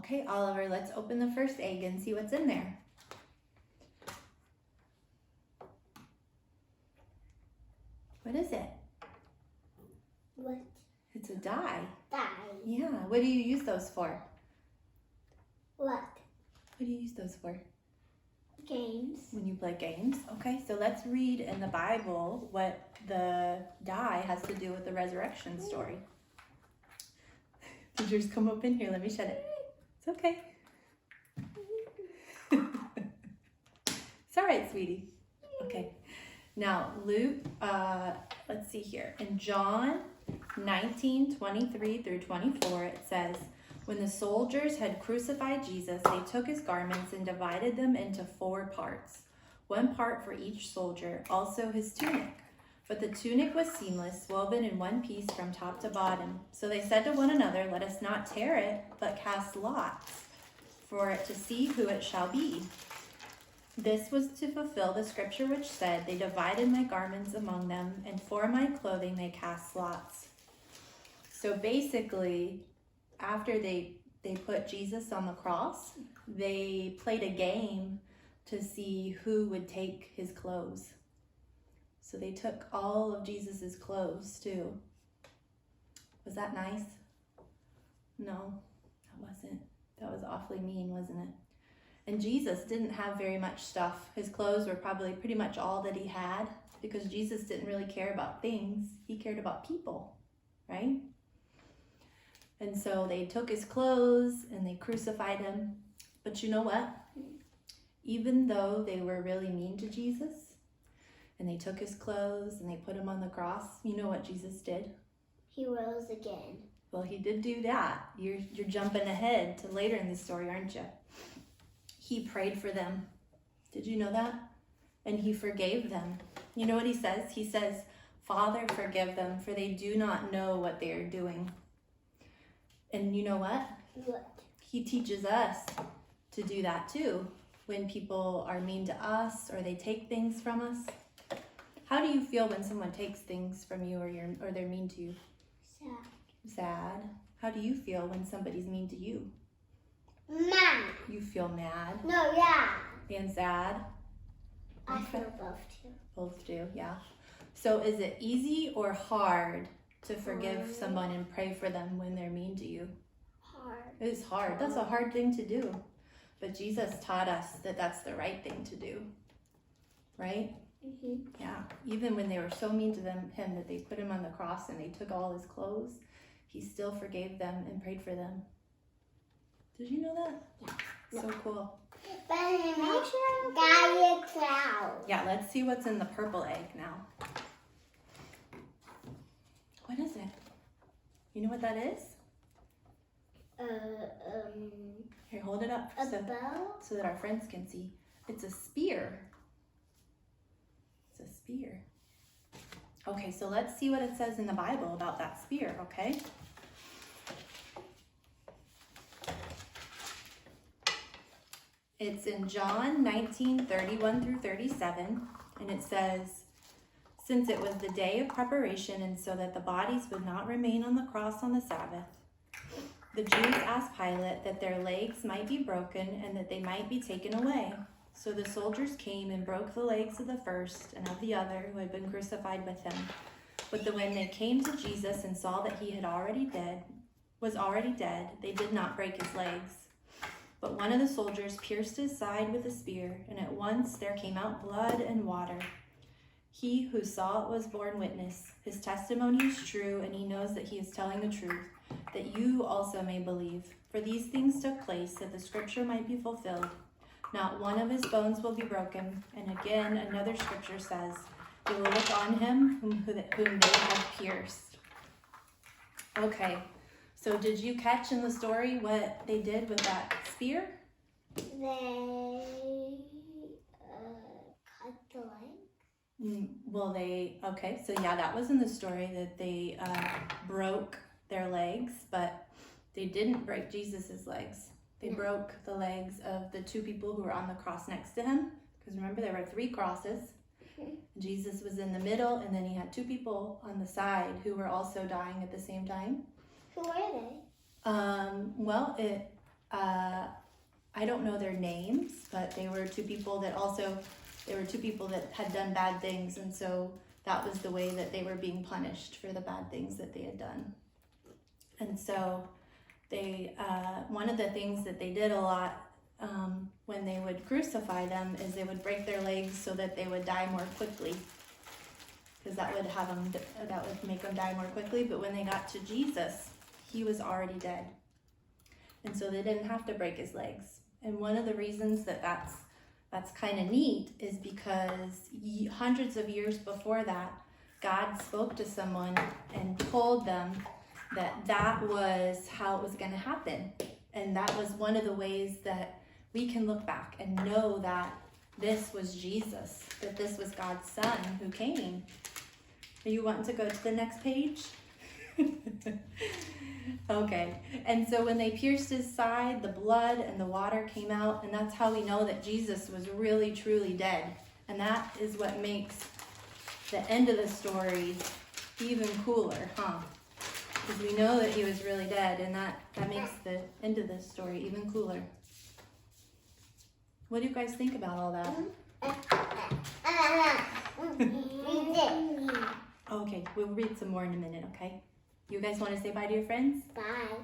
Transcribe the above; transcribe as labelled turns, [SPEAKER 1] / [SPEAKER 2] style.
[SPEAKER 1] Okay, Oliver, let's open the first egg and see what's in there. What is it?
[SPEAKER 2] What?
[SPEAKER 1] It's a die.
[SPEAKER 2] Die.
[SPEAKER 1] Yeah, what do you use those for?
[SPEAKER 2] What?
[SPEAKER 1] What do you use those for?
[SPEAKER 2] Games.
[SPEAKER 1] When you play games. Okay, so let's read in the Bible what the die has to do with the resurrection story. Did yours come up in here? Let me shut it. It's okay. It's all right, sweetie. Okay. Now, Luke, let's see here. In John 19:23 through 24, it says, when the soldiers had crucified Jesus, they took his garments and divided them into 4 parts, 1 part for each soldier, also his tunic. But the tunic was seamless, woven in one piece from top to bottom. So they said to one another, let us not tear it, but cast lots for it to see who it shall be. This was to fulfill the scripture which said, they divided my garments among them, and for my clothing they cast lots. So basically, after they put Jesus on the cross, they played a game to see who would take his clothes. So they took all of Jesus's clothes too. Was that nice? No, that wasn't. That was awfully mean, wasn't it? And Jesus didn't have very much stuff. His clothes were probably pretty much all that he had, because Jesus didn't really care about things. He cared about people, right? And so they took his clothes and they crucified him. But you know what? Even though they were really mean to Jesus and they took his clothes and they put him on the cross, you know what Jesus did?
[SPEAKER 2] He rose again.
[SPEAKER 1] Well, he did do that. You're jumping ahead to later in the story, aren't you? He prayed for them. Did you know that? And he forgave them. You know what he says? He says, Father, forgive them, for they do not know what they are doing. And you know what?
[SPEAKER 2] What?
[SPEAKER 1] He teaches us to do that too. When people are mean to us or they take things from us. How do you feel when someone takes things from you or they're mean to you?
[SPEAKER 2] Sad.
[SPEAKER 1] Sad. How do you feel when somebody's mean to you?
[SPEAKER 2] Mad.
[SPEAKER 1] You feel mad
[SPEAKER 2] No, yeah.
[SPEAKER 1] and sad?
[SPEAKER 2] I
[SPEAKER 1] Okay.
[SPEAKER 2] feel both too.
[SPEAKER 1] Both do, yeah. So is it easy or hard to forgive someone and pray for them when they're mean to you?
[SPEAKER 2] Hard.
[SPEAKER 1] It's hard. That's a hard thing to do. But Jesus taught us that that's the right thing to do. Right?
[SPEAKER 2] Mm-hmm.
[SPEAKER 1] Yeah. Even when they were so mean to him that they put him on the cross and they took all his clothes, he still forgave them and prayed for them. Did you know that?
[SPEAKER 2] Yeah.
[SPEAKER 1] So cool.
[SPEAKER 2] But make sure guy a cloud.
[SPEAKER 1] Yeah, let's see what's in the purple egg now. What is it? You know what that is? Here, hold it up
[SPEAKER 2] A bell?
[SPEAKER 1] so that our friends can see. It's a spear. It's a spear. Okay, so let's see what it says in the Bible about that spear, okay? It's in John 19:31 through 37, and it says, since it was the day of preparation and so that the bodies would not remain on the cross on the Sabbath, the Jews asked Pilate that their legs might be broken and that they might be taken away. So the soldiers came and broke the legs of the first and of the other who had been crucified with him. But when they came to Jesus and saw that he was already dead, they did not break his legs. But one of the soldiers pierced his side with a spear, and at once there came out blood and water. He who saw it was borne witness. His testimony is true, and he knows that he is telling the truth, that you also may believe. For these things took place, that the scripture might be fulfilled. Not one of his bones will be broken. And again, another scripture says, they will look on him whom they have pierced. Okay, so did you catch in the story what they did with that spear?
[SPEAKER 2] They cut the leg.
[SPEAKER 1] Okay, so yeah, that was in the story that they broke their legs, but they didn't break Jesus's legs. They broke the legs of the 2 people who were on the cross next to him, because remember there were 3 crosses. Jesus was in the middle, and then he had 2 people on the side who were also dying at the same time.
[SPEAKER 2] Who are they?
[SPEAKER 1] I don't know their names, but they were two people that had done bad things, and so that was the way that they were being punished for the bad things that they had done. And so they, one of the things that they did a lot when they would crucify them is they would break their legs so that they would die more quickly, because that would make them die more quickly. But when they got to Jesus, he was already dead, and so they didn't have to break his legs. And one of the reasons that's kind of neat is because hundreds of years before that, God spoke to someone and told them that was how it was going to happen. And that was one of the ways that we can look back and know that this was Jesus, that this was God's son who came. Are you wanting to go to the next page? Okay, and so when they pierced his side, the blood and the water came out, and that's how we know that Jesus was really, truly dead. And that is what makes the end of the story even cooler, huh? Because we know that he was really dead, and that makes the end of the story even cooler. What do you guys think about all that? Okay, we'll read some more in a minute, okay? You guys want to say bye to your friends?
[SPEAKER 2] Bye.